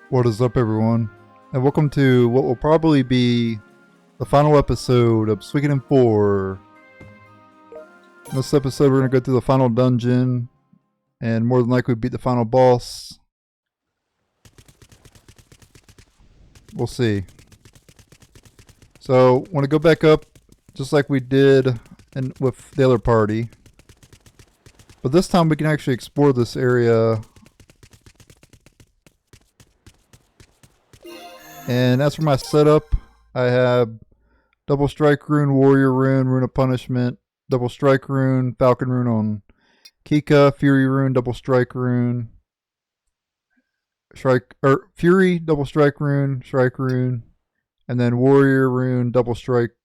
What is up, everyone? And welcome to what will probably be the final episode of Suikoden IV. In this episode, we're going to go through the final dungeon and more than likely beat the final boss. We'll see. So, want to go back up just like we did with the other party. But this time we can actually explore this area. And as for my setup, I have double strike rune, warrior rune, rune of punishment, double strike rune, falcon rune on Kika, fury rune, double strike rune, fury, double strike rune, and then warrior rune, double strike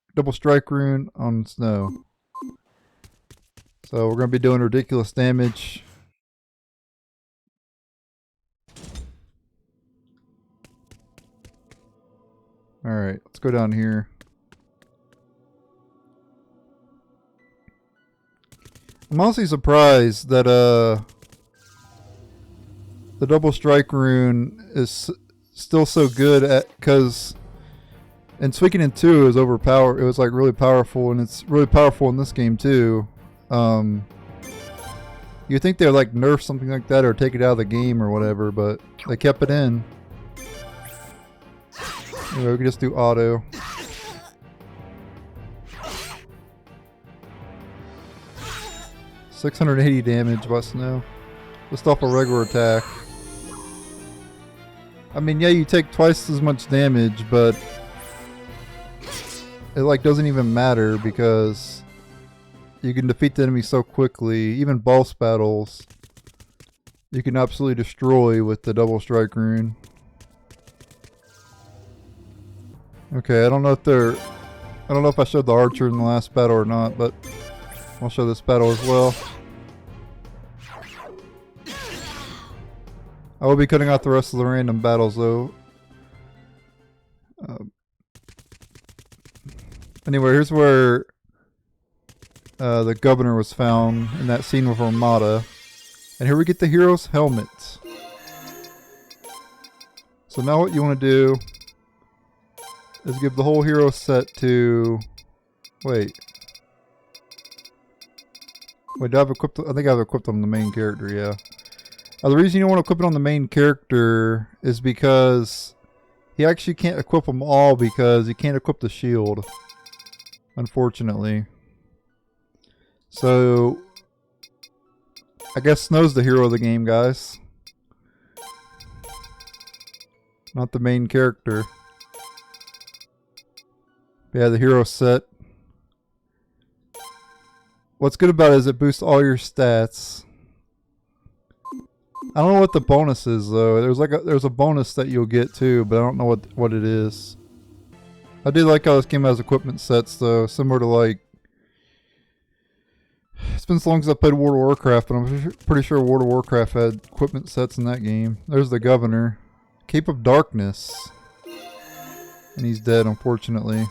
rune on Snow. So we're gonna be doing ridiculous damage. Alright, let's go down here. I'm honestly surprised that the double strike rune is still so good at, because in Suikoden 2 it was overpowered. It was like really powerful, and it's really powerful in this game too. You'd think they'd like nerf something like that or take it out of the game or whatever, but they kept it in. Anyway, we can just do auto. $680 damage by Snow. Just off a regular attack. I mean, yeah, you take twice as much damage, but it like doesn't even matter because you can defeat the enemy so quickly. Even boss battles, you can absolutely destroy with the double strike rune. Okay, I don't know if I showed the archer in the last battle or not, but I'll show this battle as well. I will be cutting out the rest of the random battles though. Anyway, here's where the governor was found in that scene with Armada. And here we get the hero's helmet. So now what you want to do is give the whole hero set to... Wait, do I have equipped... I think I have equipped on the main character, yeah. The reason you don't want to equip it on the main character is because he actually can't equip them all because he can't equip the shield, unfortunately. So, I guess Snow's the hero of the game, guys. Not the main character. Yeah, the hero set. What's good about it is it boosts all your stats. I don't know what the bonus is though. There's a bonus that you'll get too, but I don't know what it is. I do like how this game has equipment sets though, similar to like... It's been so long since I played World of Warcraft, but I'm pretty sure World of Warcraft had equipment sets in that game. There's the governor. Cape of Darkness. And he's dead, unfortunately.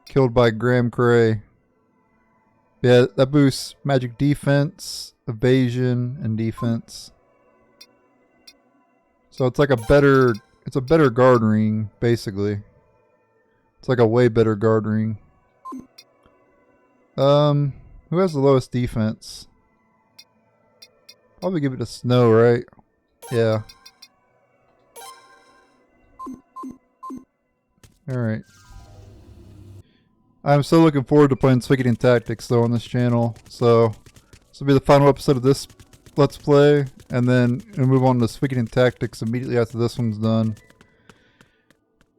Killed by Graham Cray. Yeah, that boosts magic defense, evasion, and defense. So it's like a better guard ring, basically. It's like a way better guard ring. Who has the lowest defense? Probably give it to Snow, right? Yeah. Alright. I'm so looking forward to playing Suikoden Tactics though on this channel. So this will be the final episode of this Let's Play, and then we'll move on to Suikoden Tactics immediately after this one's done.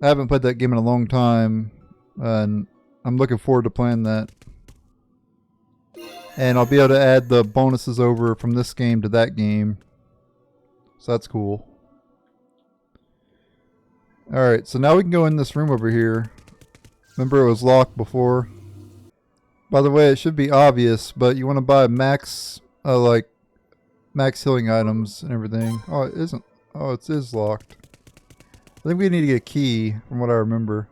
I haven't played that game in a long time, and I'm looking forward to playing that. And I'll be able to add the bonuses over from this game to that game. So that's cool. Alright, so now we can go in this room over here. Remember it was locked before. By the way, it should be obvious, but you want to buy max healing items and everything. Oh, it isn't. Oh, it is locked. I think we need to get a key from what I remember.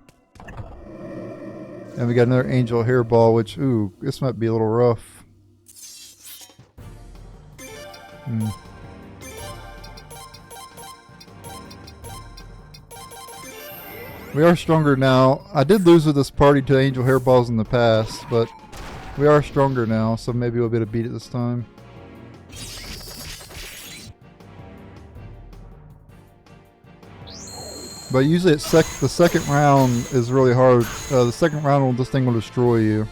And we got another angel hairball, which, ooh, this might be a little rough. We are stronger now. I did lose with this party to angel hairballs in the past, but we are stronger now, so maybe we'll be able to beat it this time. But usually it's the second round is really hard. The second round, this thing will destroy you.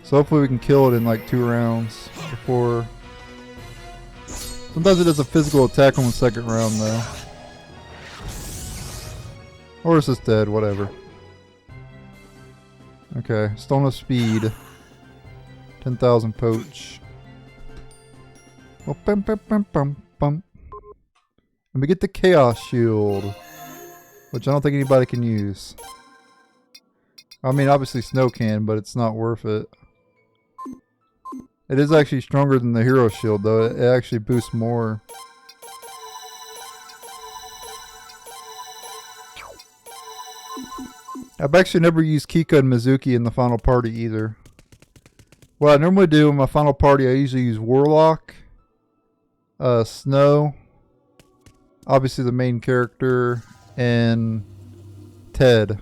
So hopefully we can kill it in like 2 rounds before... Sometimes it does a physical attack on the second round though. Or it's just dead, whatever. Okay, Stone of Speed. 10,000 poach. Oh, bum, bum, bum, bum, bum. Let me get the Chaos Shield, which I don't think anybody can use. I mean, obviously Snow can, but it's not worth it. It is actually stronger than the Hero Shield, though. It actually boosts more. I've actually never used Kika and Mizuki in the final party either. What I normally do in my final party, I usually use Warlock, Snow, obviously the main character, and Ted.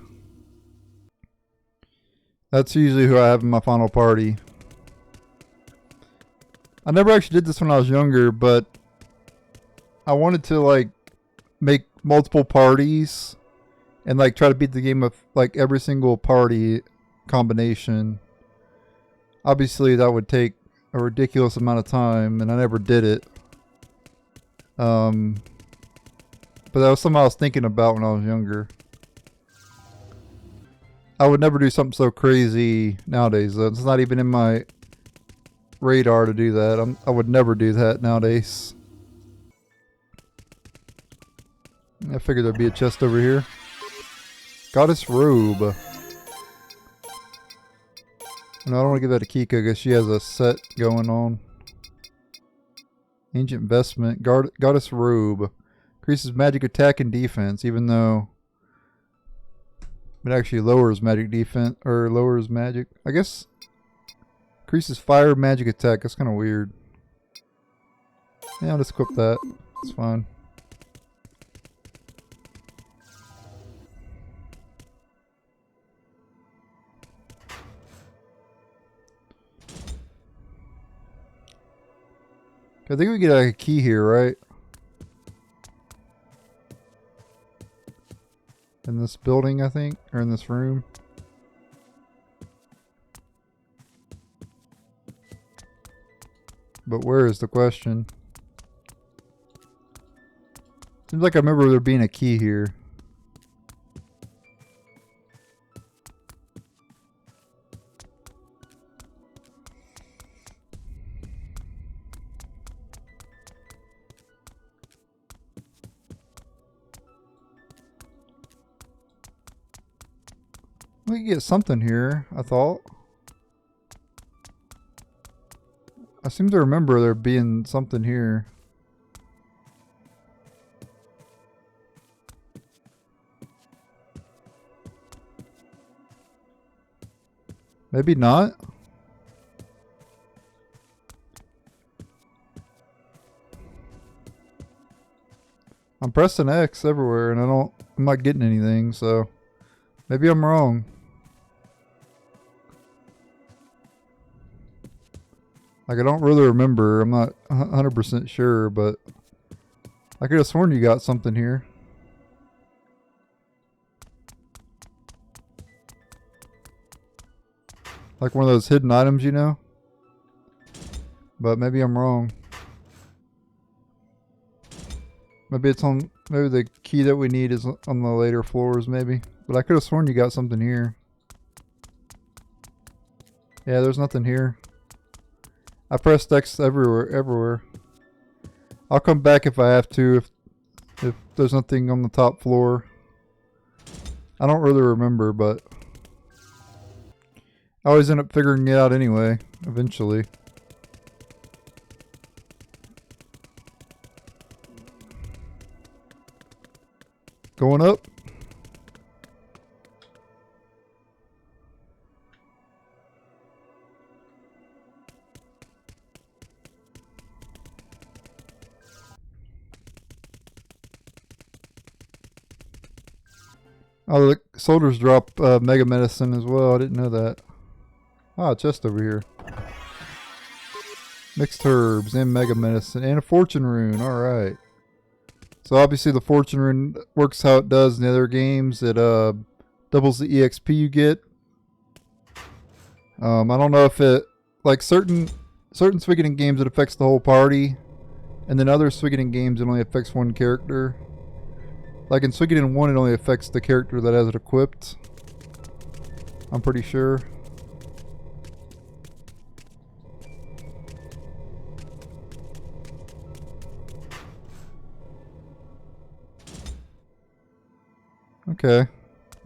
That's usually who I have in my final party. I never actually did this when I was younger, but I wanted to like make multiple parties and like try to beat the game of like every single party combination. Obviously that would take a ridiculous amount of time, and I never did it. But that was something I was thinking about when I was younger. I would never do something so crazy nowadays though. It's not even in my radar to do that. I would never do that nowadays. I figured there'd be a chest over here. Goddess Robe. No, I don't want to give that to Kika because she has a set going on. Ancient Vestment. Goddess Robe. Increases magic attack and defense, even though it actually lowers magic defense, or lowers magic. I guess increases fire magic attack. That's kind of weird. Yeah, I'll just equip that. It's fine. I think we get like a key here, right? In this building, I think, or in this room. But where is the question? Seems like I remember there being a key here. We could get something here, I thought. I seem to remember there being something here. Maybe not. I'm pressing X everywhere and I'm not getting anything, so maybe I'm wrong. Like, I don't really remember. I'm not 100% sure, but I could have sworn you got something here. Like one of those hidden items, you know? But maybe I'm wrong. Maybe it's on, maybe the key that we need is on the later floors, maybe. But I could have sworn you got something here. Yeah, there's nothing here. I pressed X everywhere. I'll come back if I have to, if there's nothing on the top floor. I don't really remember, but I always end up figuring it out anyway, eventually. Going up. Oh, the soldiers drop mega medicine as well. I didn't know that. Ah, chest over here. Mixed herbs and mega medicine and a fortune rune. Alright. So obviously the fortune rune works how it does in the other games. It doubles the EXP you get. I don't know if it, like certain Suikoden games it affects the whole party, and then other Suikoden games it only affects one character. Like in Suikoden 1 it only affects the character that has it equipped. I'm pretty sure. Okay.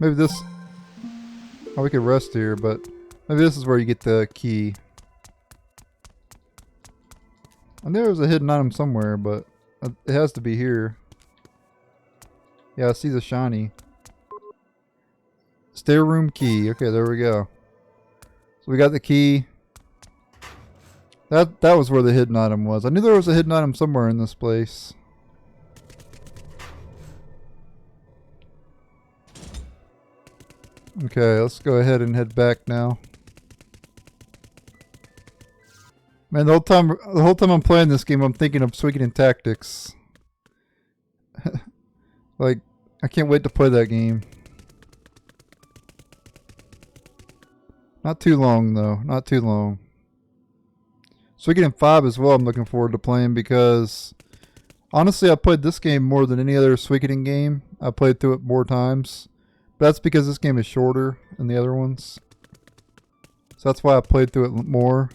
Maybe this... Oh, we could rest here, but maybe this is where you get the key. I knew there was a hidden item somewhere, but it has to be here. Yeah, I see the shiny. Stair room key. Okay, there we go. So we got the key. That was where the hidden item was. I knew there was a hidden item somewhere in this place. Okay, let's go ahead and head back now. Man, the whole time I'm playing this game, I'm thinking of Suikoden Tactics. Like, I can't wait to play that game. Not too long though, not too long. Suikoden 5 as well I'm looking forward to playing because honestly I played this game more than any other Suikoden game. I played through it more times. But that's because this game is shorter than the other ones. So that's why I played through it more.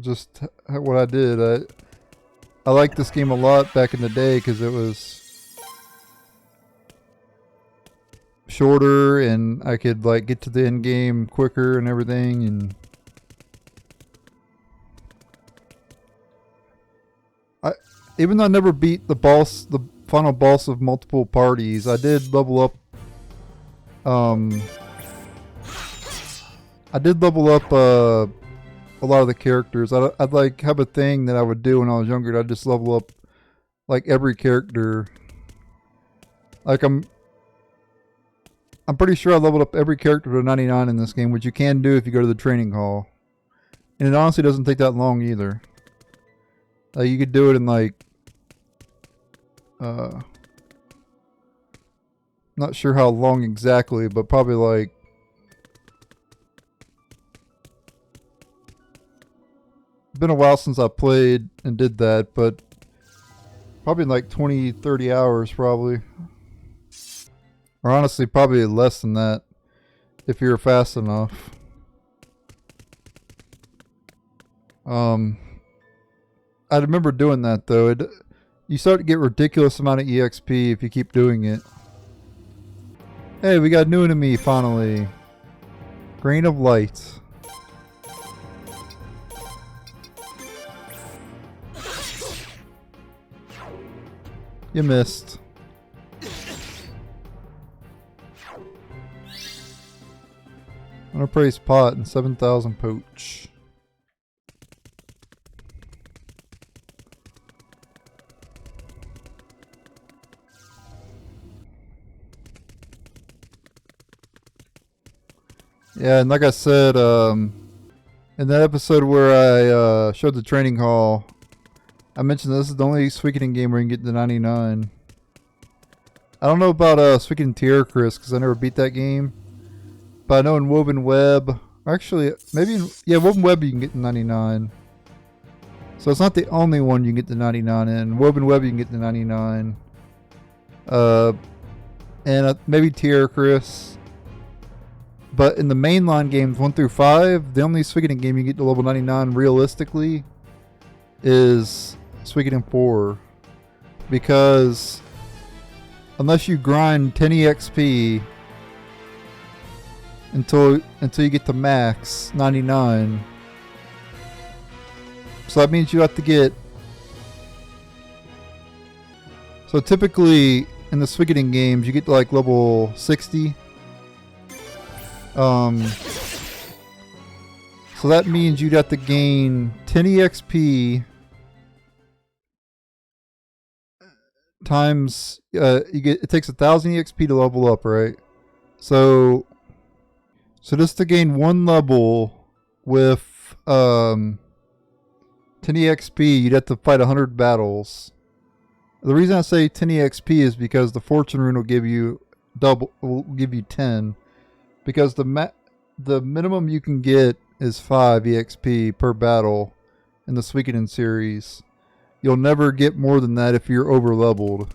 Just what I did. I liked this game a lot back in the day because it was shorter and I could like get to the end game quicker and everything. And even though I never beat the final boss of multiple parties, I did level up. I did level up a lot of the characters. I'd like have a thing that I would do when I was younger. I'd just level up like every character. Like I'm pretty sure I leveled up every character to 99 in this game, which you can do if you go to the training hall. And it honestly doesn't take that long either. You could do it in like not sure how long exactly, but probably like it's been a while since I played and did that, but probably like 20-30 hours probably. Or honestly probably less than that if you're fast enough. I remember doing that though. You start to get ridiculous amount of EXP if you keep doing it. Hey, we got a new enemy finally. Grain of Light. You missed. Underpraised pot and 7,000 poach. Yeah, and like I said, in that episode where I showed the training hall, I mentioned this is the only Suikoden game where you can get to 99. I don't know about Suikoden Tactics because I never beat that game. But I know in Woven Web, actually, maybe in Woven Web you can get to 99. So it's not the only one you can get to 99 in. Woven Web you can get to 99. And maybe Tactics. But in the mainline games 1 through 5, the only Suikoden game you get to level 99 realistically is Suikoden 4. Because unless you grind 10 EXP until you get to max 99. So that means you have to get... So typically in the Suikoden games you get to like level 60. So that means you'd have to gain 10 EXP times it takes 1,000 EXP to level up, right? So just to gain one level with 10 EXP, you'd have to fight 100 battles. The reason I say 10 EXP is because the fortune rune will give you 10, because the minimum you can get is 5 EXP per battle in the Suikoden series. You'll never get more than that if you're over leveled.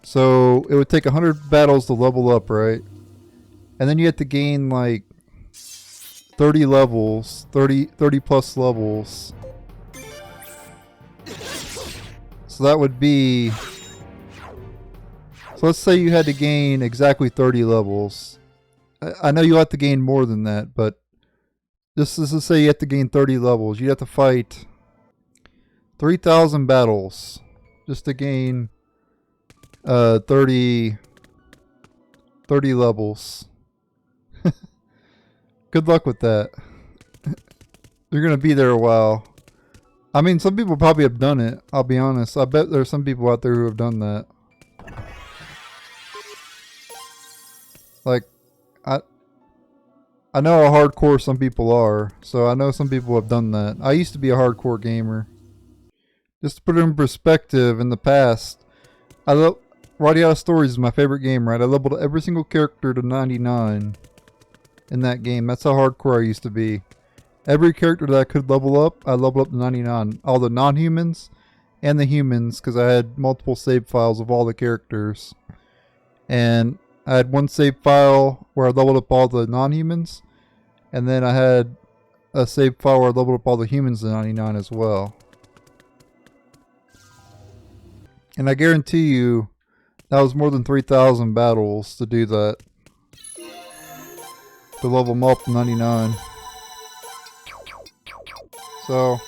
So it would take 100 battles to level up, right? And then you have to gain like 30 levels, 30 plus levels. So that would be, so let's say you had to gain exactly 30 levels. I know you have to gain more than that, but this is to say you have to gain 30 levels. You have to fight 3,000 battles just to gain 30 levels. Good luck with that. You're going to be there a while. I mean, some people probably have done it. I'll be honest. I bet there's some people out there who have done that. Like, I know how hardcore some people are, so I know some people have done that. I used to be a hardcore gamer. Just to put it in perspective, in the past, Writing Out of Stories is my favorite game, right? I leveled every single character to 99 in that game. That's how hardcore I used to be. Every character that I could level up, I leveled up to 99. All the non-humans and the humans, because I had multiple save files of all the characters. And I had one save file where I leveled up all the non-humans. And then I had a save file where I leveled up all the humans to 99 as well. And I guarantee you, that was more than 3,000 battles to do that. To level them up to 99. So,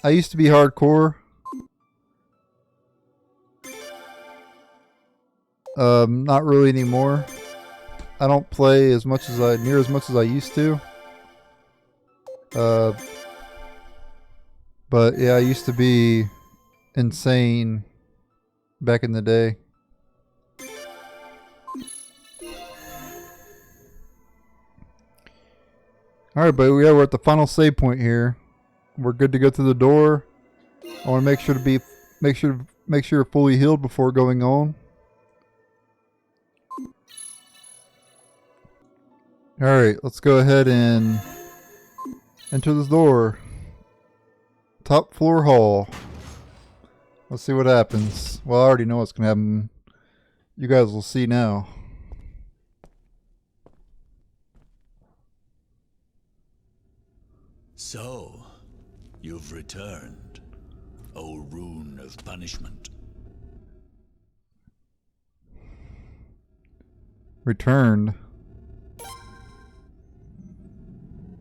I used to be hardcore. Not really anymore. I don't play as much as near as much as I used to. But yeah, I used to be insane back in the day. Alright, but yeah, we're at the final save point here. We're good to go through the door. I want to make sure you're fully healed before going on. Alright, let's go ahead and enter this door. Top floor hall. Let's see what happens. Well, I already know what's going to happen. You guys will see now. So, you've returned, O rune of punishment. Returned.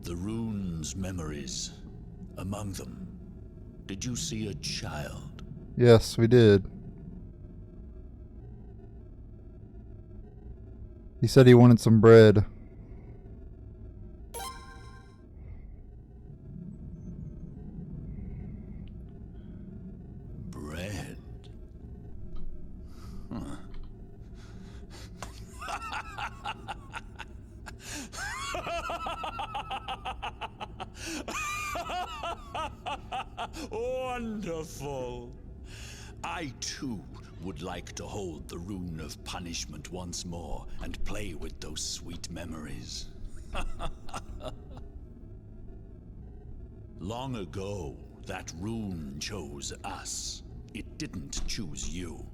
The rune's memories. Among them, did you see a child? Yes, we did. He said he wanted some bread. Bread? Huh. Wonderful! I too would like to hold the rune of punishment once more and play with those sweet memories. Long ago, that rune chose us. It didn't choose you.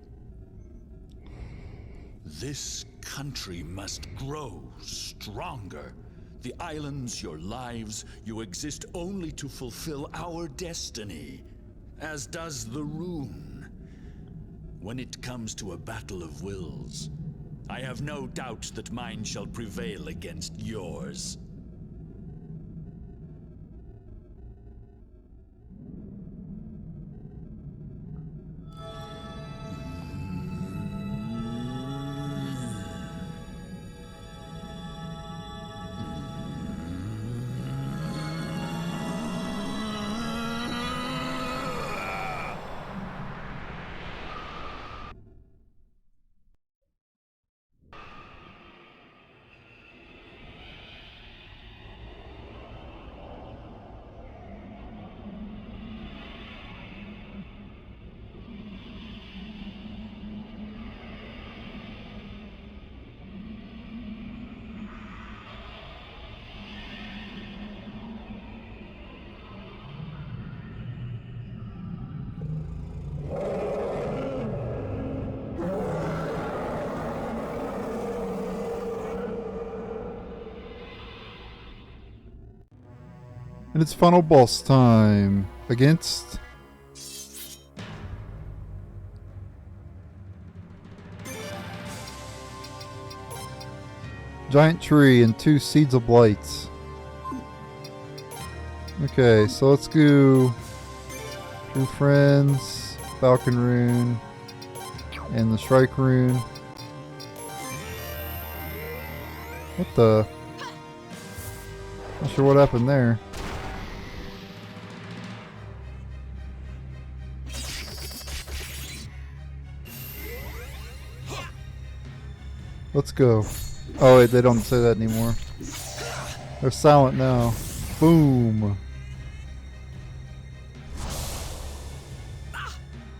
This country must grow stronger. The islands, your lives, you exist only to fulfill our destiny, as does the rune. When it comes to a battle of wills, I have no doubt that mine shall prevail against yours. And it's final boss time against Giant Tree and 2 Seeds of Blights. Okay, so let's go True Friends, Falcon Rune, and the Strike Rune. What the? Not sure what happened there. Let's go. Oh wait, they don't say that anymore. They're silent now. Boom.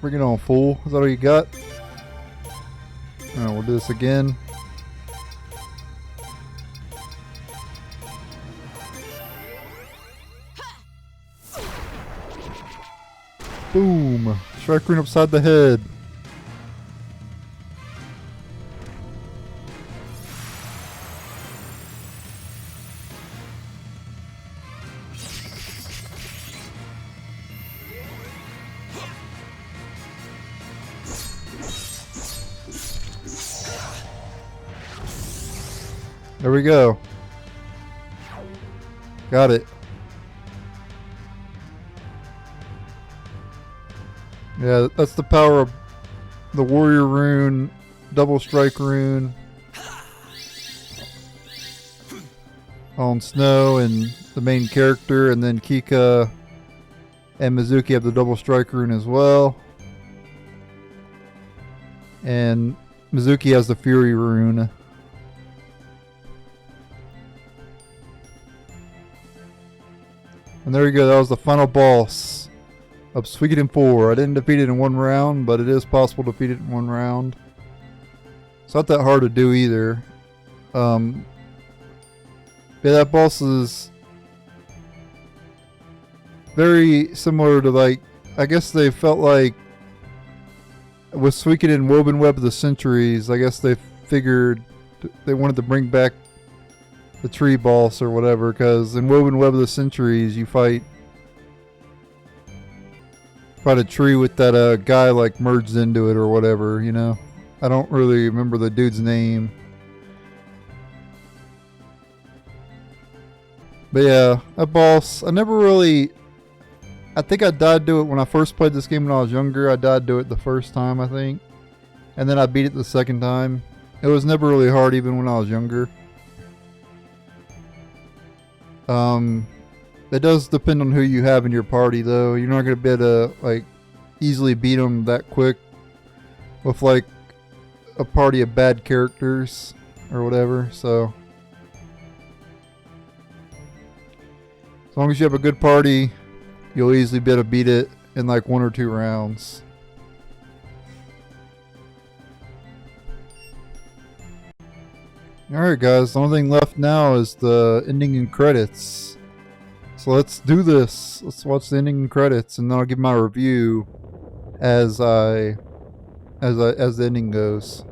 Bring it on, fool. Is that all you got? Alright, we'll do this again. Boom. Strike Rune upside the head. There we go. Got it. Yeah, that's the power of the Warrior Rune, Double Strike Rune on Snow and the main character, and then Kika and Mizuki have the Double Strike Rune as well. And Mizuki has the Fury Rune. And there you go, that was the final boss of Suikoden 4. I didn't defeat it in one round, but it is possible to defeat it in one round. It's not that hard to do either. Yeah, that boss is very similar to, like, I guess they felt like with Suikoden Woven Web of the Centuries, I guess they figured they wanted to bring back the tree boss or whatever, because in Woven Web of the Centuries you fight a tree with that guy like merged into it or whatever, you know. I don't really remember the dude's name. But yeah, that boss, I think I died to it when I first played this game when I was younger. I died to it the first time, I think. And then I beat it the second time. It was never really hard even when I was younger. It does depend on who you have in your party though. You're not going to be able to like easily beat them that quick with like a party of bad characters or whatever. So as long as you have a good party, you'll easily be able to beat it in like 1 or 2 rounds. Alright guys, the only thing left now is the ending and credits. So let's do this. Let's watch the ending and credits, and then I'll give my review as the ending goes.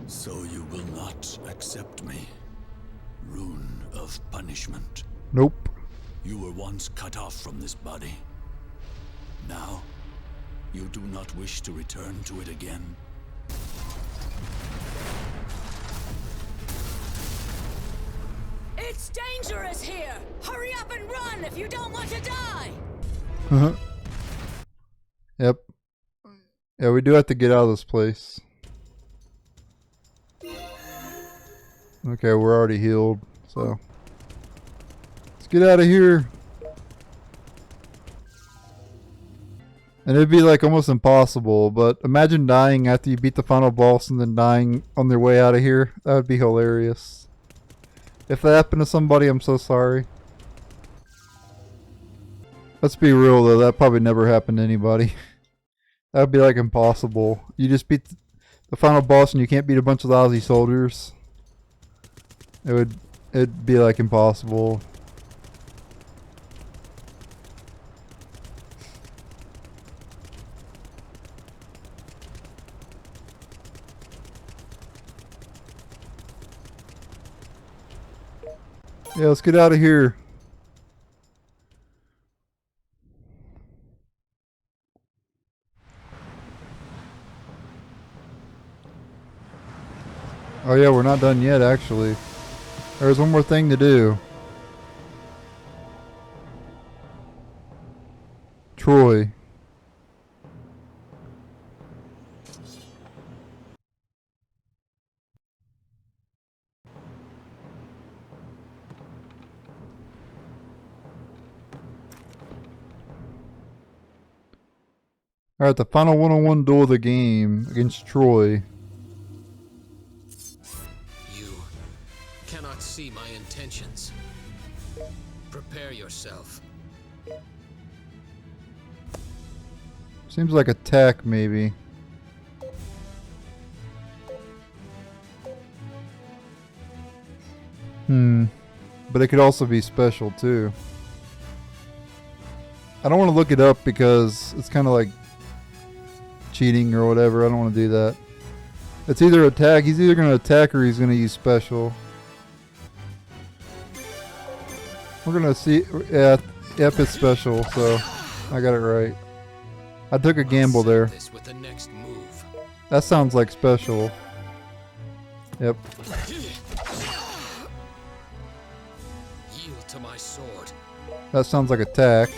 So you will not accept me, Rune of Punishment. Nope. You were once cut off from this body. Now, you do not wish to return to it again. It's dangerous here! Hurry up and run if you don't want to die! Yep. Yeah, we do have to get out of this place. Okay, we're already healed, so let's get out of here. And it'd be like almost impossible, but imagine dying after you beat the final boss and then dying on their way out of here. That would be hilarious. If that happened to somebody, I'm so sorry. Let's be real though, that probably never happened to anybody. That would be like impossible. You just beat the final boss and you can't beat a bunch of lousy soldiers. It'd be like impossible. Yeah, let's get out of here. Oh yeah, we're not done yet, actually. There's one more thing to do. Troy. Alright, the final one-on-one duel of the game against Troy. You cannot see my intentions. Prepare yourself. Seems like attack, maybe. But it could also be special, too. I don't want to look it up because it's kind of like cheating or whatever. I don't want to do that. It's either attack. He's either going to attack or he's going to use special. We're going to see. Yeah, yep, it's special, so I got it right. I took a gamble there. This with the next move. That sounds like special. Yep. Yield to my sword. That sounds like attack.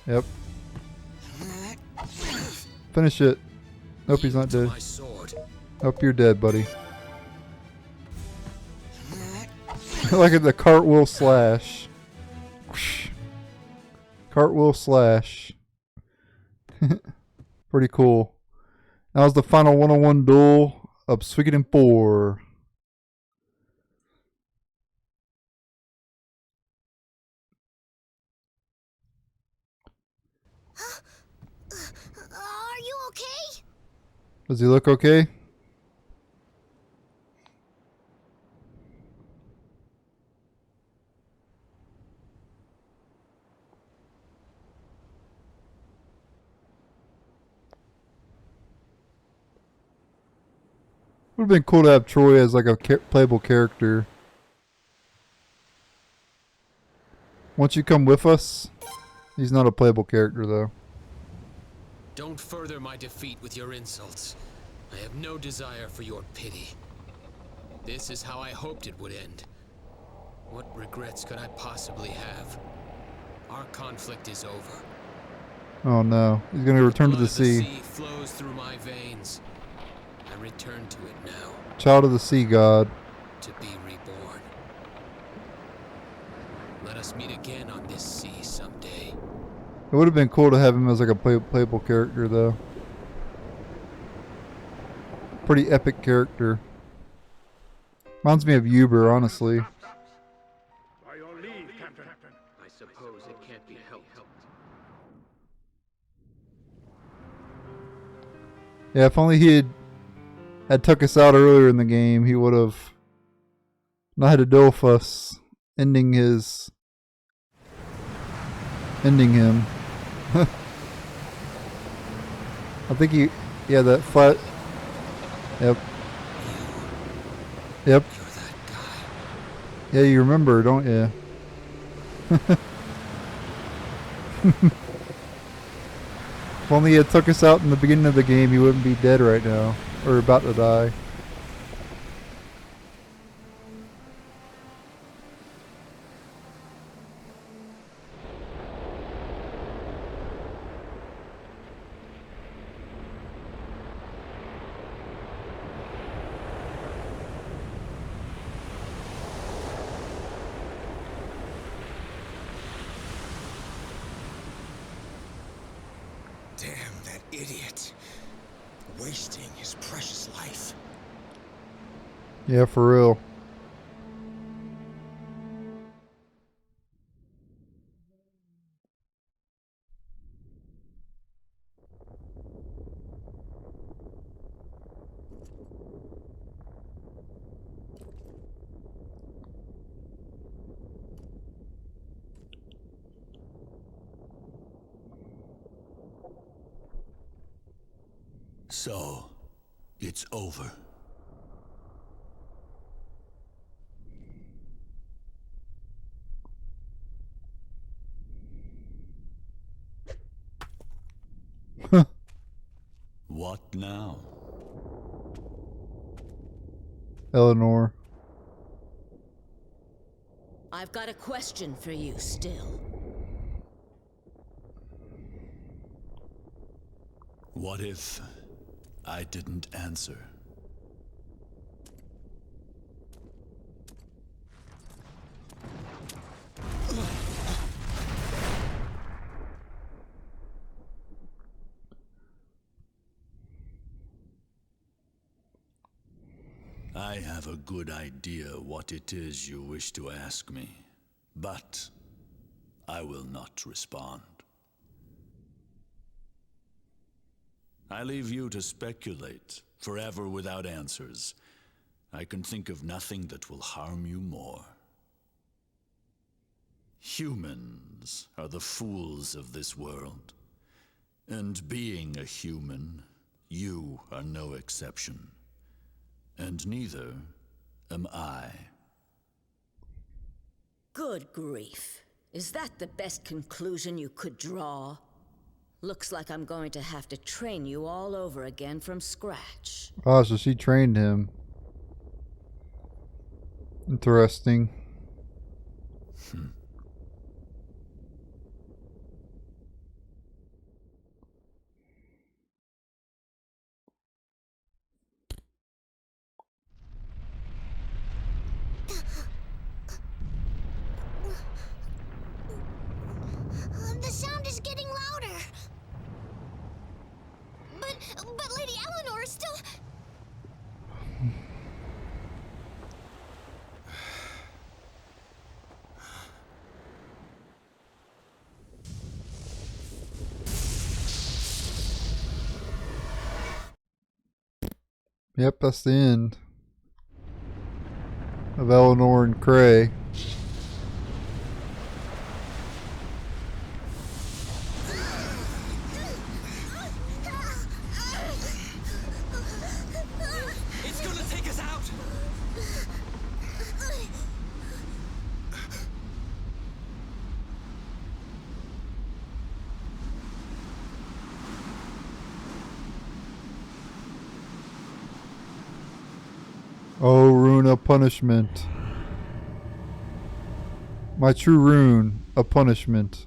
Yep. Finish it. Nope, he's not dead. My sword. Nope, you're dead, buddy. Look at the cartwheel slash. Cartwheel slash. Pretty cool. That was the final one-on-one duel of Suikoden IV. Are you okay? Does he look okay? Would have been cool to have Troy as like a playable character. Once you come with us, he's not a playable character though. Don't further my defeat with your insults. I have no desire for your pity. This is how I hoped it would end. What regrets could I possibly have? Our conflict is over. Oh no, he's gonna return to Blood the of the sea. sea flows through my veins. I return to it now, Child of the sea god. to be reborn. Let us meet again on this sea someday. It would have been cool to have him as like a playable character though. Pretty epic character. Reminds me of Uber, honestly. By your leave, Captain. I suppose it can't be helped. Yeah, if only he had took us out earlier in the game, he would have not had to deal with us ending him. I think yeah, that flat. Yep. Yep. You're that guy. Yeah, you remember, don't you? If only he had took us out in the beginning of the game, he wouldn't be dead right now. Or about to die. Damn that idiot. Wasting his precious life. Yeah, for real. So, it's over. What now? Eleanor. I've got a question for you still. What if I didn't answer? I have a good idea what it is you wish to ask me, but I will not respond. I leave you to speculate, forever without answers. I can think of nothing that will harm you more. Humans are the fools of this world. And being a human, you are no exception. And neither am I. Good grief. Is that the best conclusion you could draw? Looks like I'm going to have to train you all over again from scratch. Oh, so she trained him. Interesting. The sound is getting louder. But Lady Eleanor is still... Yep, that's the end of Eleanor and Cray. It's gonna take us out! Oh, rune of punishment. My true rune of punishment.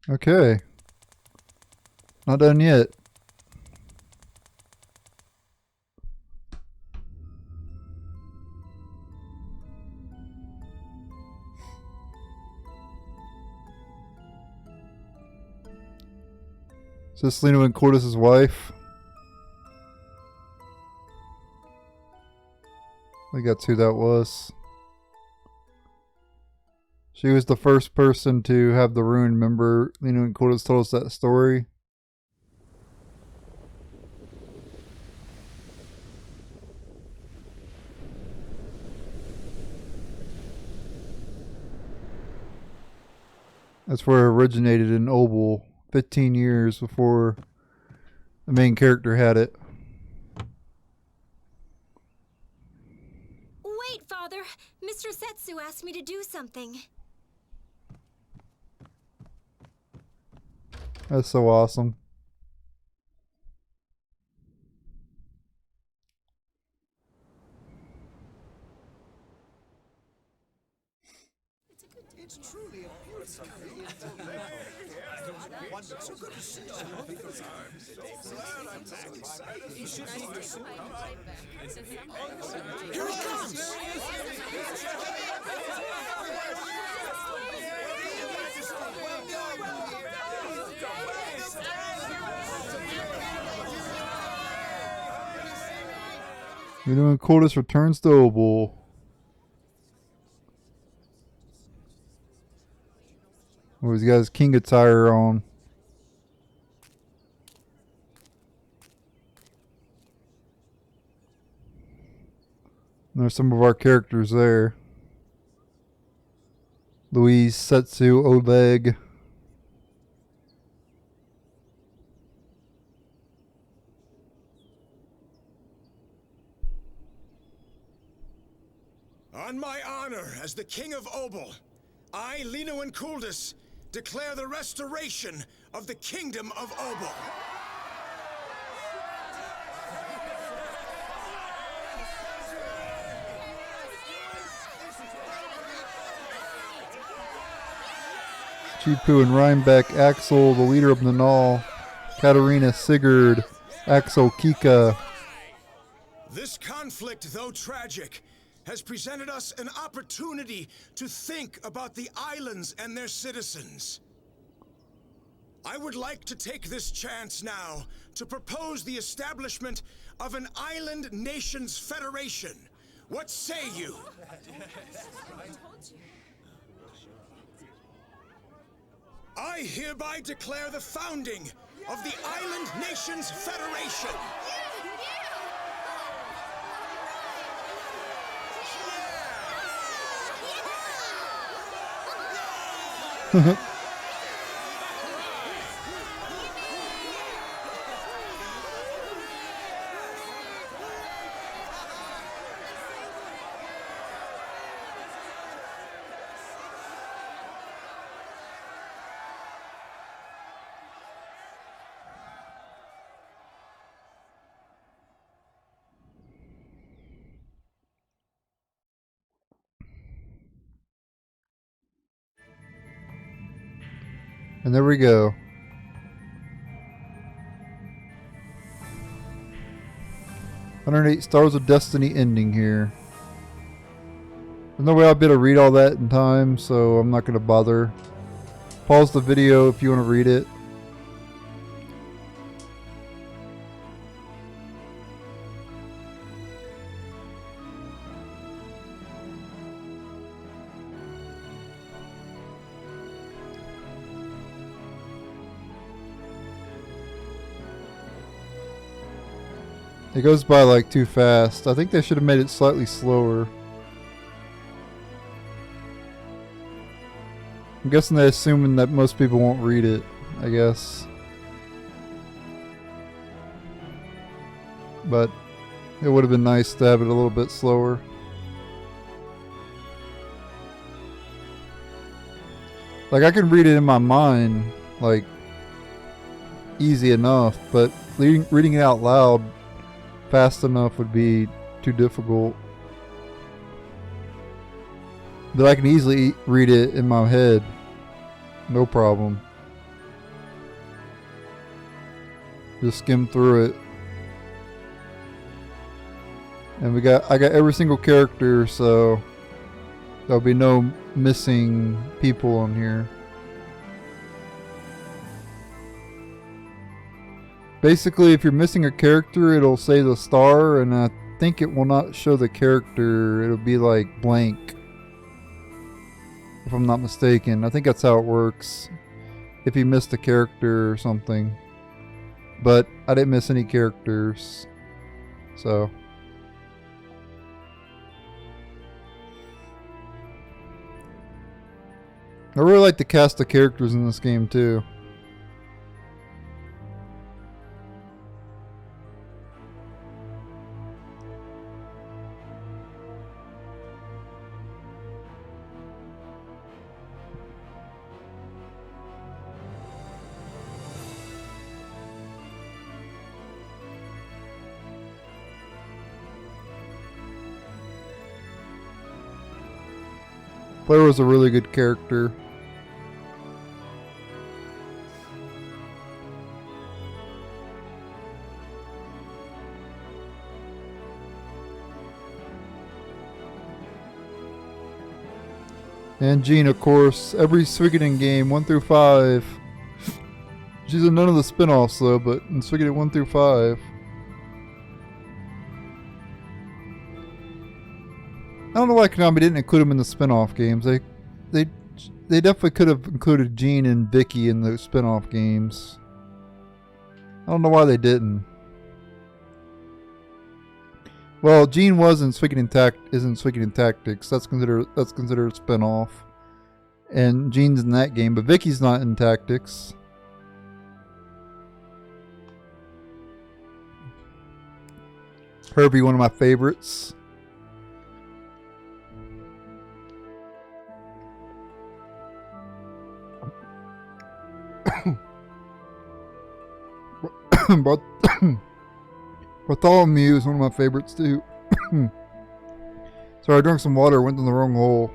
Okay. Not done yet. Is this Lena and Cordes' wife? I think that's who that was. She was the first person to have the rune. Remember, Lena and Cordes told us that story? That's where it originated in Obel, 15 years before the main character had it. Wait, Father. Mr. Setsu asked me to do something. That's so awesome. It's truly a beautiful so good to see you. Here he comes! Lena and Cordes returns to Obel. Oh, he's got his king attire on. There's some of our characters there. Louise, Setsu, Oleg. On my honor as the King of Obel, I, Lino and Kuldus, declare the restoration of the Kingdom of Obel. Chipu and Rhinebeck, Axel, the leader of Nanal, Katarina, Sigurd, Axel, Kika. This conflict, though tragic, has presented us an opportunity to think about the islands and their citizens. I would like to take this chance now to propose the establishment of an Island Nations Federation. What say you? I hereby declare the founding of the Island Nations Federation. And there we go. "108 Stars of Destiny" ending here. There's no way I'll be able to read all that in time, so I'm not going to bother. Pause the video if you want to read it. It goes by like too fast. I think they should have made it slightly slower. I'm guessing they're assuming that most people won't read it, I guess. But it would have been nice to have it a little bit slower. Like, I can read it in my mind, like, easy enough, but reading it out loud fast enough would be too difficult. But I can easily read it in my head, no problem. Just skim through it. And I got every single character, so there'll be no missing people on here. Basically, if you're missing a character, it'll say the star, and I think it will not show the character. It'll be like blank, if I'm not mistaken. I think that's how it works, if you missed a character or something. But I didn't miss any characters, so. I really like the cast of characters in this game too. Claire was a really good character. And Jean, of course, every Suikoden game, 1 through 5. She's in none of the spin-offs though, but in Suikoden 1 through 5. I don't know why Konami didn't include them in the spin-off games. They definitely could have included Jean and Vicky in the spin-off games. I don't know why they didn't. Well, Jean was in Suikoden Tactics. That's considered a spin-off. And Jean's in that game, but Vicky's not in Tactics. Herbie, one of my favorites. But Bartholomew is one of my favorites too. Sorry, I drank some water, went in the wrong hole.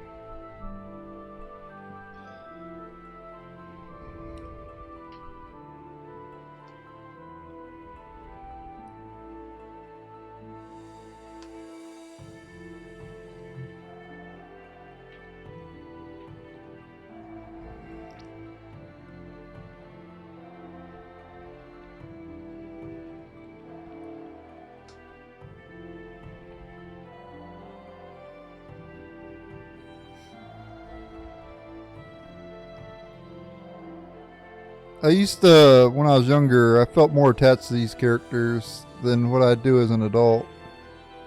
I used to, when I was younger, I felt more attached to these characters than what I do as an adult.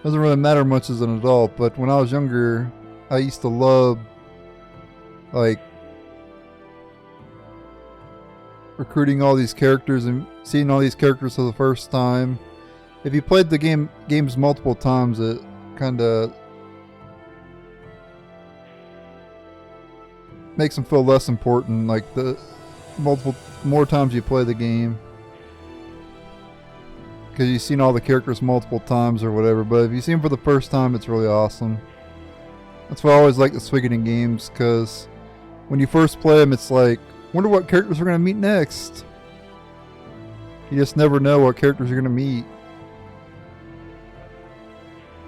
Doesn't really matter much as an adult, but when I was younger, I used to love, like, recruiting all these characters and seeing all these characters for the first time. If you played the games multiple times, it kind of makes them feel less important. Like the more times you play the game, because you've seen all the characters multiple times or whatever. But if you see them for the first time, it's really awesome. That's why I always like the Suikoden games, because when you first play them, it's like, wonder what characters we're going to meet next. You just never know what characters you're going to meet,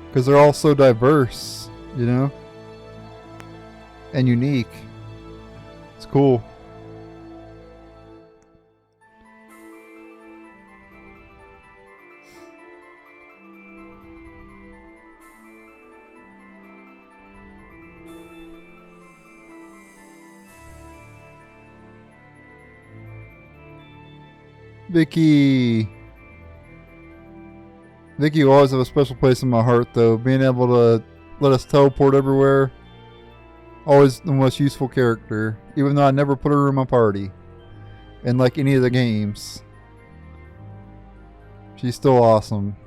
because they're all so diverse, you know, and unique. It's cool. Vicky will always have a special place in my heart, though. Being able to let us teleport everywhere, always the most useful character. Even though I never put her in my party in like any of the games, she's still awesome.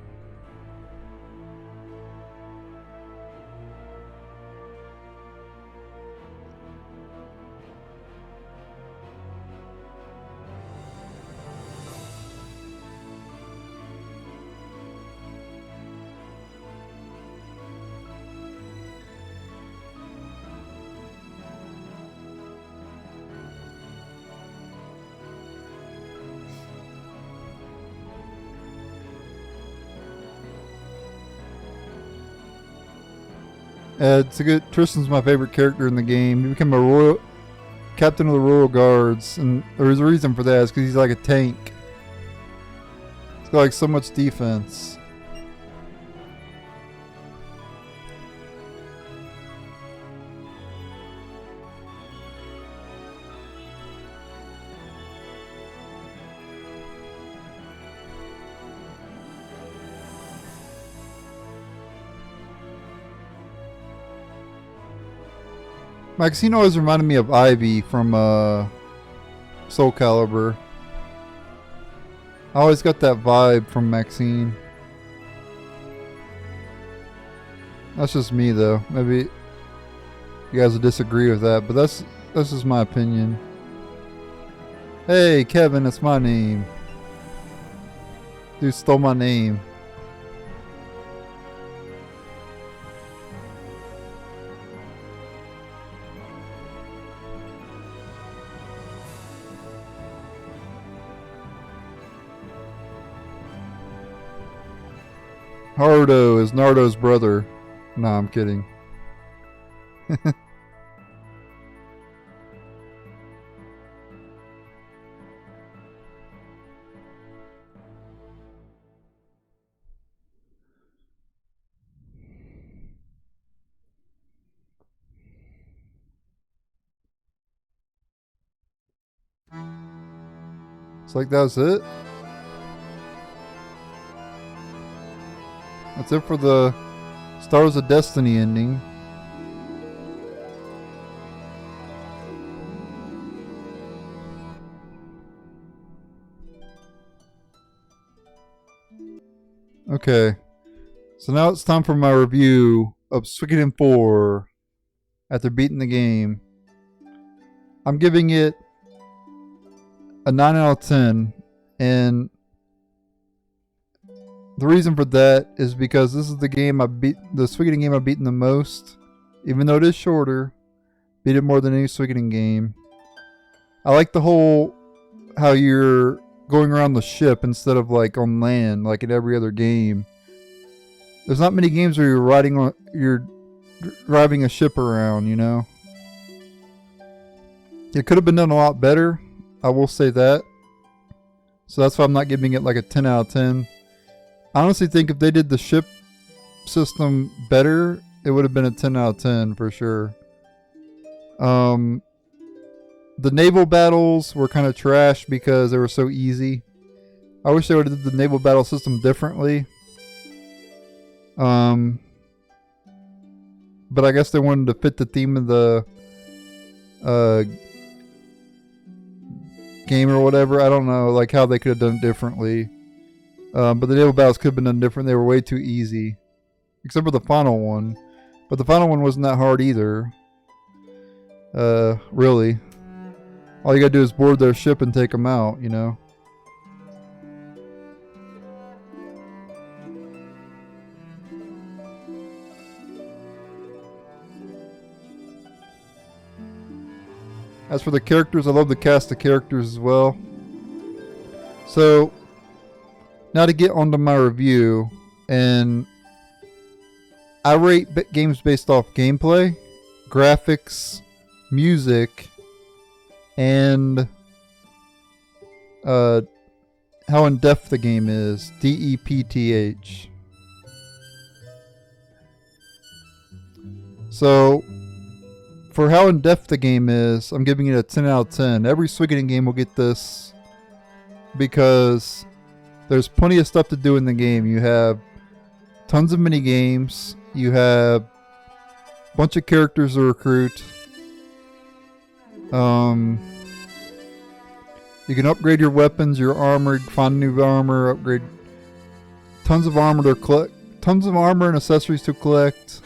It's a good. Tristan's my favorite character in the game. He became a royal captain of the Royal Guards, and there's a reason for that. It's because he's like a tank. He's got like so much defense. Maxine always reminded me of Ivy from Soul Calibur. I always got that vibe from Maxine. That's just me, though. Maybe you guys will disagree with that, but that's just my opinion. Hey, Kevin, that's my name. Dude stole my name. Haruto is Naruto's brother. Nah, I'm kidding. It's like that was it. That's it for the Stars of Destiny ending. Okay, so now it's time for my review of Suikoden 4 after beating the game. I'm giving it a 9 out of 10, and the reason for that is because this is the game the Suikoden game I've beaten the most. Even though it is shorter, beat it more than any Suikoden game. I like the whole, how you're going around the ship instead of like on land, like in every other game. There's not many games where you're driving a ship around, you know. It could have been done a lot better, I will say that. So that's why I'm not giving it like a 10 out of 10. I honestly think if they did the ship system better, it would have been a 10 out of 10 for sure. The naval battles were kind of trash because they were so easy. I wish they would have did the naval battle system differently. But I guess they wanted to fit the theme of the game or whatever. I don't know, like how they could have done it differently. But the naval battles could have been done different. They were way too easy, except for the final one. But the final one wasn't that hard either. Really. All you gotta do is board their ship and take them out, you know. As for the characters, I love the cast of characters as well. So, now to get onto my review, and I rate games based off gameplay, graphics, music, and how in depth the game is. DEPTH. So, for how in depth the game is, I'm giving it a 10 out of 10. Every Suikoden game will get this because there's plenty of stuff to do in the game. You have tons of mini games. You have a bunch of characters to recruit. You can upgrade your weapons, your armor, find new armor, upgrade tons of armor to collect, tons of armor and accessories to collect.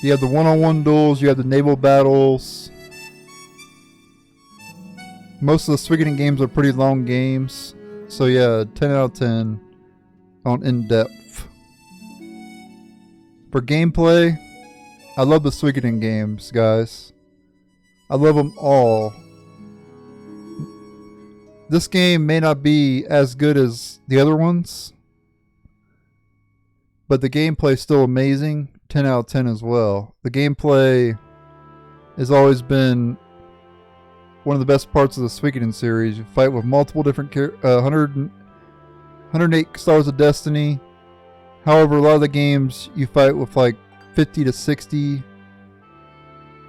You have the one-on-one duels, you have the naval battles. Most of the Suikoden games are pretty long games. So yeah, 10 out of 10 on in-depth. For gameplay, I love the Suikoden games, guys. I love them all. This game may not be as good as the other ones, but the gameplay is still amazing. 10 out of 10 as well. The gameplay has always been one of the best parts of the Suikoden series. You fight with multiple different 108 Stars of Destiny. However, a lot of the games you fight with like 50 to 60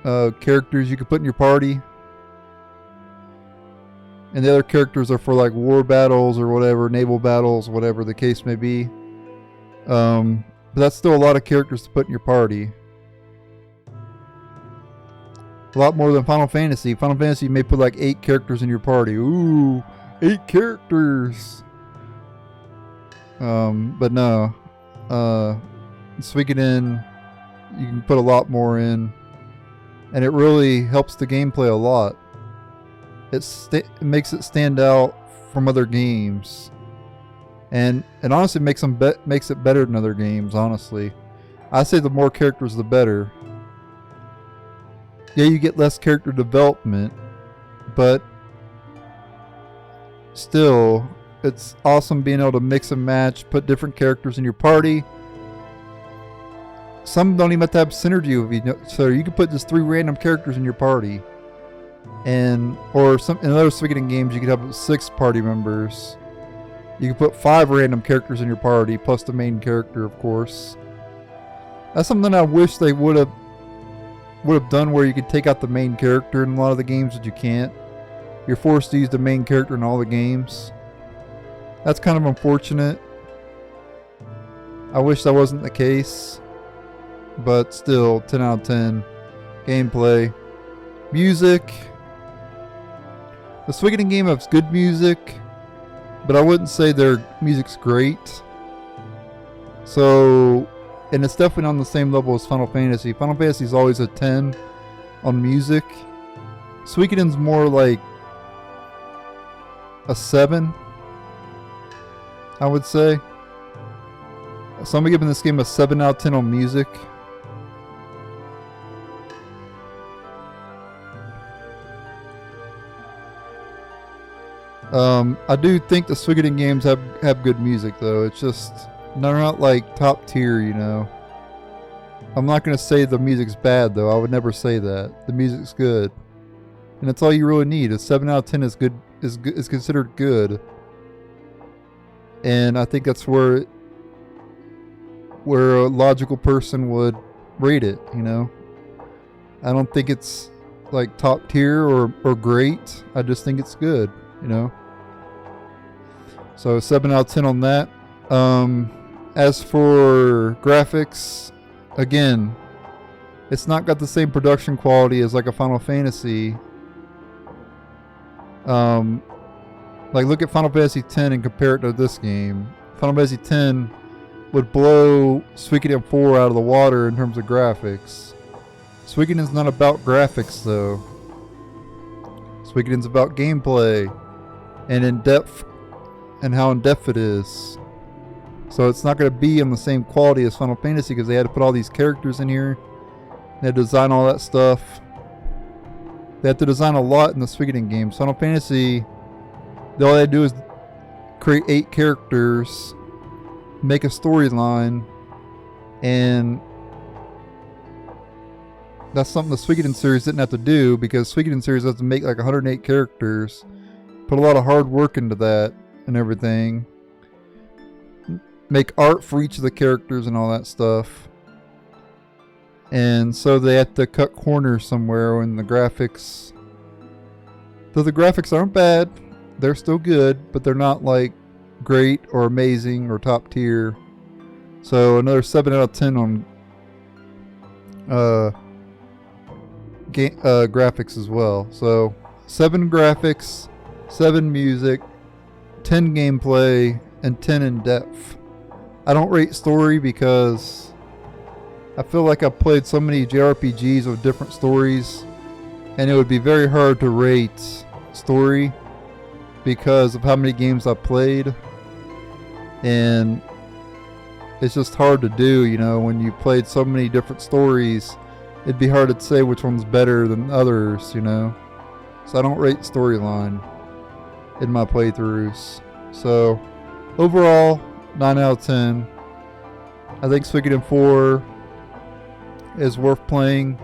characters you can put in your party. And the other characters are for like war battles or whatever, naval battles, whatever the case may be. But that's still a lot of characters to put in your party. A lot more than Final Fantasy. Final Fantasy, you may put like 8 characters in your party. Ooh, 8 characters! But no. Suikoden, you can put a lot more in. And it really helps the gameplay a lot. It makes it stand out from other games. And honestly makes it better than other games, honestly. I say the more characters the better. Yeah, you get less character development, but still, it's awesome being able to mix and match, put different characters in your party. Some don't even have to have synergy with you, so you can put just 3 random characters in your party. And or in other Suikoden games, you could have 6 party members. You can put 5 random characters in your party, plus the main character, of course. That's something I wish they would have done, where you could take out the main character in a lot of the games, but you can't. You're forced to use the main character in all the games. That's kind of unfortunate. I wish that wasn't the case. But still, 10 out of 10. Gameplay. Music. The Suikoden game has good music, but I wouldn't say their music's great. So, and it's definitely on the same level as Final Fantasy. Final Fantasy is always a 10 on music. Suikoden's more like a 7, I would say. So I'm giving this game a 7 out of 10 on music. I do think the Suikoden games have good music though. It's just they're not like top tier, you know. I'm not gonna say the music's bad though. I would never say that. The music's good, and that's all you really need. A 7 out of 10 is good. Is considered good, and I think that's where a logical person would rate it. You know, I don't think it's like top tier or great. I just think it's good. You know. So 7 out of 10 on that. As for graphics, again, it's not got the same production quality as like a Final Fantasy. Like look at Final Fantasy X and compare it to this game. Final Fantasy X would blow Suikoden 4 out of the water in terms of graphics. Suikoden's not about graphics though. Suikoden's about gameplay and in-depth and how in-depth it is. So it's not going to be on the same quality as Final Fantasy because they had to put all these characters in here. They had to design all that stuff. They have to design a lot in the Suikoden games. Final Fantasy, all they do is create 8 characters, make a storyline, and that's something the Suikoden series didn't have to do because Suikoden series has to make like 108 characters, put a lot of hard work into that and everything. Make art for each of the characters and all that stuff. And so they had to cut corners somewhere when the graphics... Though the graphics aren't bad, they're still good, but they're not like great or amazing or top tier. So another 7 out of 10 on graphics as well. So 7 graphics, 7 music, 10 gameplay, and 10 in depth. I don't rate story because I feel like I've played so many JRPGs with different stories, and it would be very hard to rate story because of how many games I've played, and it's just hard to do, you know, when you played so many different stories. It'd be hard to say which one's better than others, you know. So I don't rate storyline in my playthroughs. So overall, 9 out of 10. I think Suikoden 4 is worth playing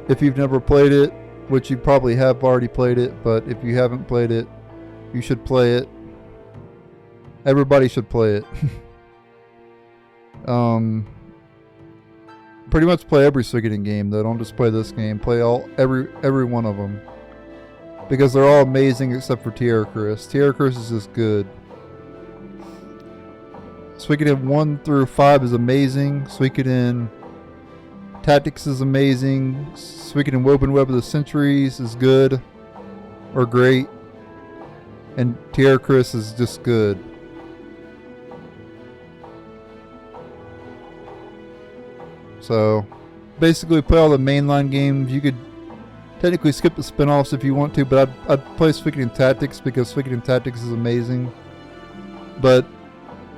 if you've never played it, which you probably have already played it, but if you haven't played it, you should play it. Everybody should play it. Pretty much play every Suikoden game though. Don't just play this game. Play every one of them, because they're all amazing except for Tierra Chris. Tierra Chris is just good. Suikoden 1 through 5 is amazing. Suikoden Tactics is amazing. Suikoden Woven Web of the Centuries is good or great. And Tierra Chris is just good. So basically play all the mainline games. You could technically skip the spin-offs if you want to, but I'd play Suikoden Tactics because Suikoden Tactics is amazing. But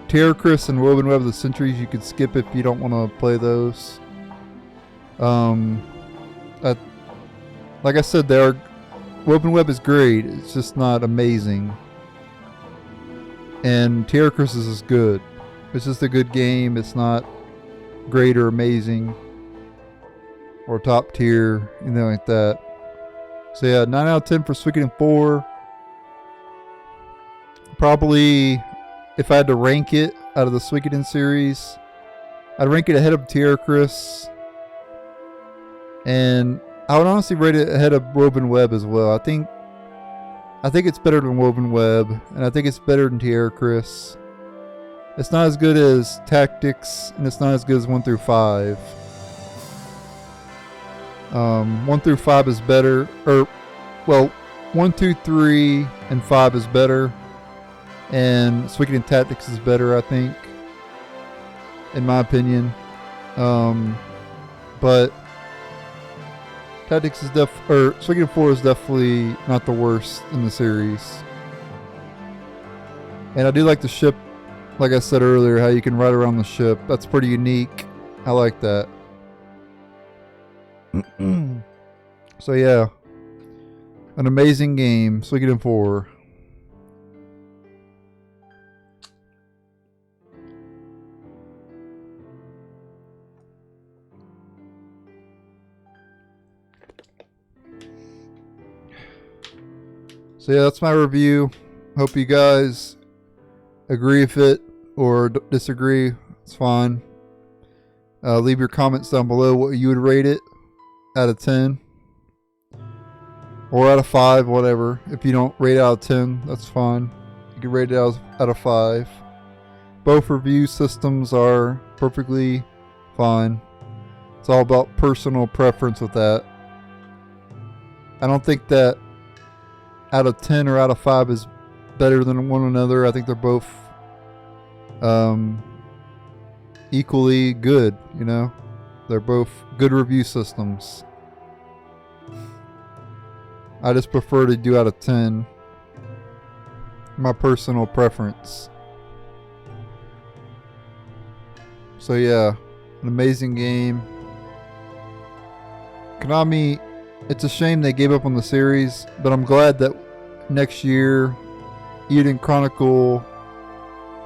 Tierra Chris and Woven Web of the Centuries you could skip if you don't want to play those. Like I said, Woven Web is great. It's just not amazing. And Tierra Chris is good. It's just a good game. It's not great or amazing or top tier, anything like that. So yeah, 9 out of 10 for Suikoden 4. Probably, if I had to rank it out of the Suikoden series, I'd rank it ahead of Tierra Chris. And I would honestly rate it ahead of Woven Web as well. I think it's better than Woven Web, and I think it's better than Tierra Chris. It's not as good as Tactics, and it's not as good as 1 through 5. 1 through 5 is better, 1, 2, 3, and 5 is better, and Suikoden Tactics is better, I think, in my opinion. But Tactics is Suikoden 4 is definitely not the worst in the series. And I do like the ship, like I said earlier, how you can ride around the ship. That's pretty unique. I like that. So yeah, an amazing game. Suikoden IV. So yeah, that's my review. Hope you guys agree with it or disagree. It's fine. Leave your comments down below what you would rate it out of 10 or out of 5, whatever. If you don't rate it out of 10, that's fine. You can rate it out of 5. Both review systems are perfectly fine. It's all about personal preference with that. I don't think that out of 10 or out of 5 is better than one another. I think they're both equally good, you know. They're both good review systems. I just prefer to do out of 10. My personal preference. So yeah, an amazing game. Konami, it's a shame they gave up on the series, but I'm glad that next year Eden Chronicle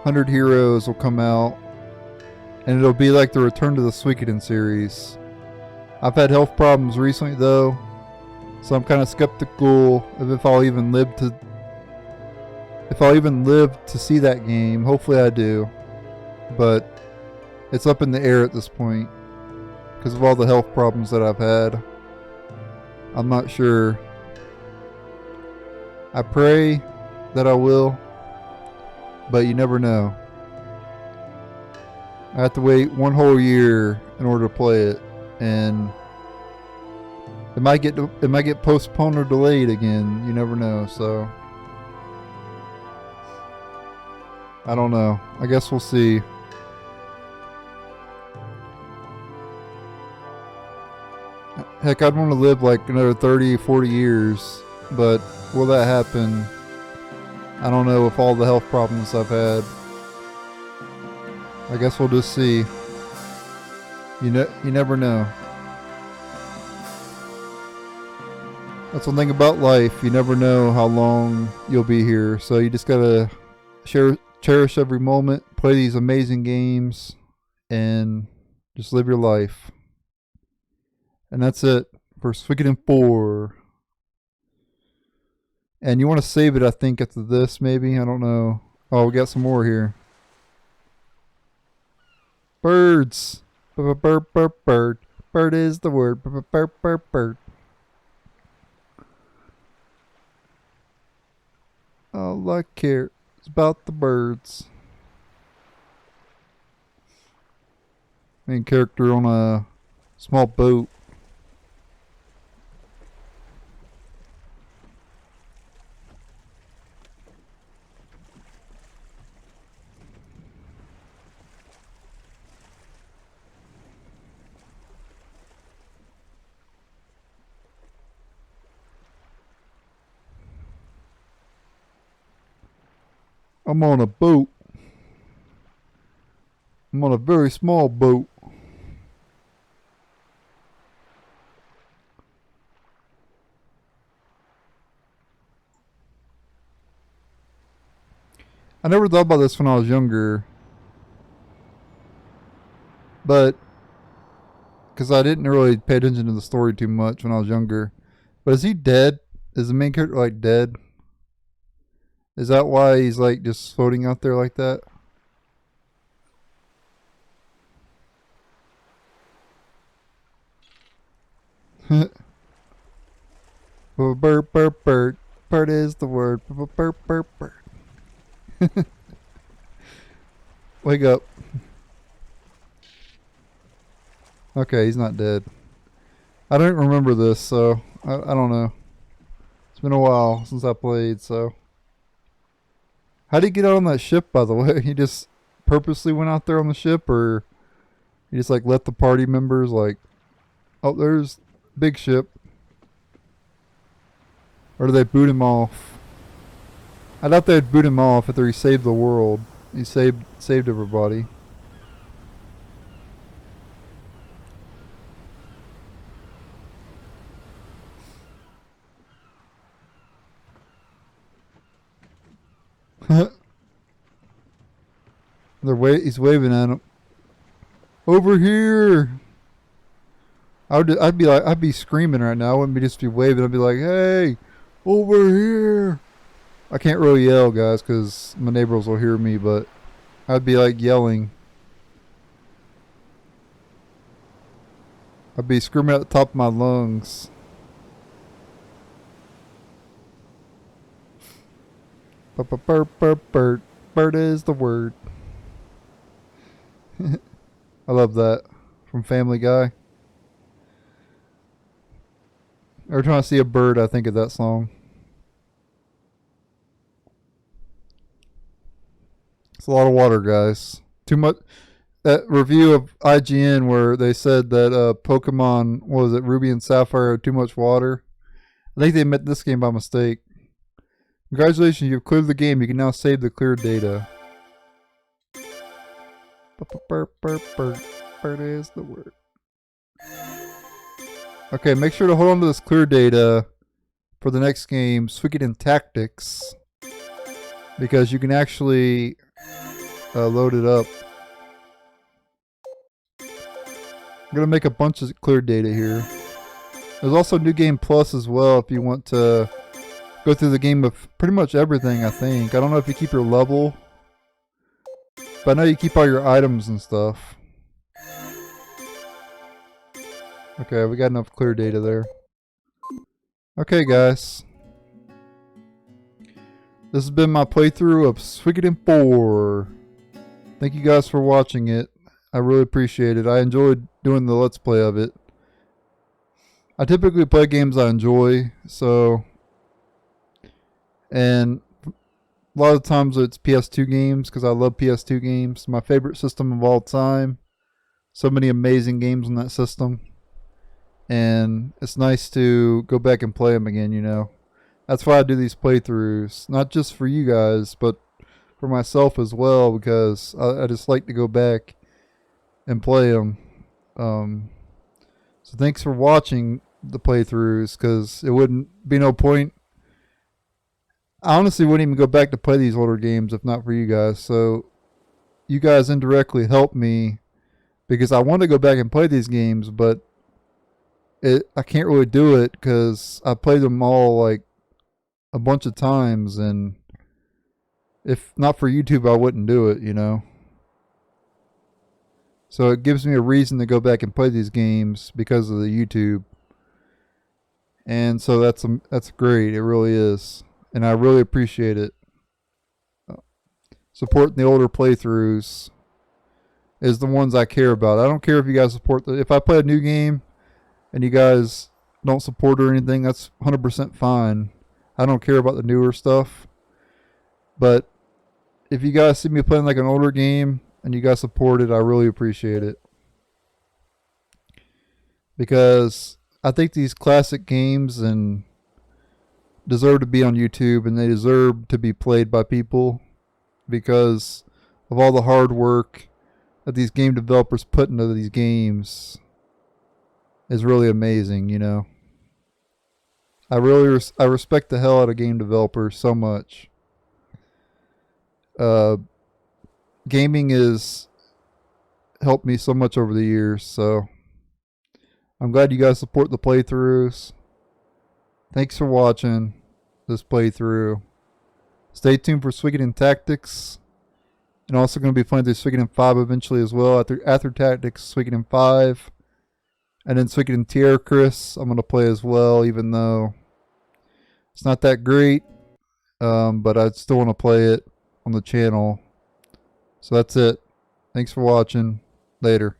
100 Heroes will come out, and it'll be like the return to the Suikoden series. I've had health problems recently though, so I'm kind of skeptical of if I'll even live to see that game. Hopefully I do, but it's up in the air at this point because of all the health problems that I've had. I'm not sure. I pray that I will, but you never know. I have to wait one whole year in order to play it, and it might get postponed or delayed again. You never know. So I don't know. I guess we'll see. Heck, I'd want to live like another 30, 40 years, but will that happen? I don't know with all the health problems I've had. I guess we'll just see. You never know. That's one thing about life. You never know how long you'll be here, so you just gotta cherish every moment, play these amazing games, and just live your life. And that's it for Suikoden 4. And you want to save it, I think, after this, maybe? I don't know. Oh, we got some more here. Birds. Bird. Bird. Bird is the word. Bird. All I care is about the birds. Main character on a small boat. I'm on a boat. I'm on a very small boat. I never thought about this when I was younger. But, because I didn't really pay attention to the story too much when I was younger. But is he dead? Is the main character like dead? Is that why he's like just floating out there like that? Bird. Bird is the word. Bird. Wake up. Okay, he's not dead. I don't remember this, so I don't know. It's been a while since I played, so. How did he get out on that ship, by the way? He just purposely went out there on the ship, or he just like let the party members like, oh, there's big ship. Or do they boot him off? I thought they'd boot him off after he saved the world. He saved everybody. He's waving at him. Over here. I'd be screaming right now. I wouldn't just be waving. I'd be like, "Hey, over here!" I can't really yell, guys, because my neighbors will hear me. But I'd be like yelling. I'd be screaming at the top of my lungs. Bird is the word. I love that from Family Guy. Every time I see a bird, I think of that song. It's a lot of water, guys. Too much. That review of IGN where they said that Pokemon, what was it, Ruby and Sapphire had too much water. I think they meant this game by mistake. Congratulations, you've cleared the game. You can now save the cleared data. Bird is the word. Okay, make sure to hold on to this clear data for the next game, Suikoden Tactics, because you can actually load it up. I'm going to make a bunch of clear data here. There's also New Game Plus as well if you want to go through the game of pretty much everything, I think. I don't know if you keep your level, but I know you keep all your items and stuff. Okay, we got enough clear data there. Okay, guys. This has been my playthrough of Suikoden 4. Thank you guys for watching it. I really appreciate it. I enjoyed doing the Let's Play of it. I typically play games I enjoy, so... And a lot of times it's PS2 games, because I love PS2 games. My favorite system of all time. So many amazing games on that system. And it's nice to go back and play them again, you know. That's why I do these playthroughs. Not just for you guys, but for myself as well, because I just like to go back and play them. So thanks for watching the playthroughs, because it wouldn't be no point. I honestly wouldn't even go back to play these older games if not for you guys. So you guys indirectly help me, because I want to go back and play these games, but I can't really do it because I played them all like a bunch of times, and if not for YouTube, I wouldn't do it, you know. So it gives me a reason to go back and play these games because of the YouTube, and so that's great. It really is, and I really appreciate it. Supporting the older playthroughs is the ones I care about. I don't care if you guys support if I play a new game and you guys don't support or anything, that's 100% fine. I don't care about the newer stuff. But if you guys see me playing like an older game and you guys support it, I really appreciate it. Because I think these classic games and deserve to be on YouTube, and they deserve to be played by people because of all the hard work that these game developers put into these games. Is really amazing, you know. I respect the hell out of game developers so much. Gaming has helped me so much over the years, so I'm glad you guys support the playthroughs. Thanks for watching this playthrough. Stay tuned for Suikoden Tactics. And also going to be playing through Suikoden 5 eventually as well. After Tactics, Suikoden 5. And then Suikoden Tactics I'm going to play as well, even though it's not that great. But I still want to play it on the channel. So that's it. Thanks for watching. Later.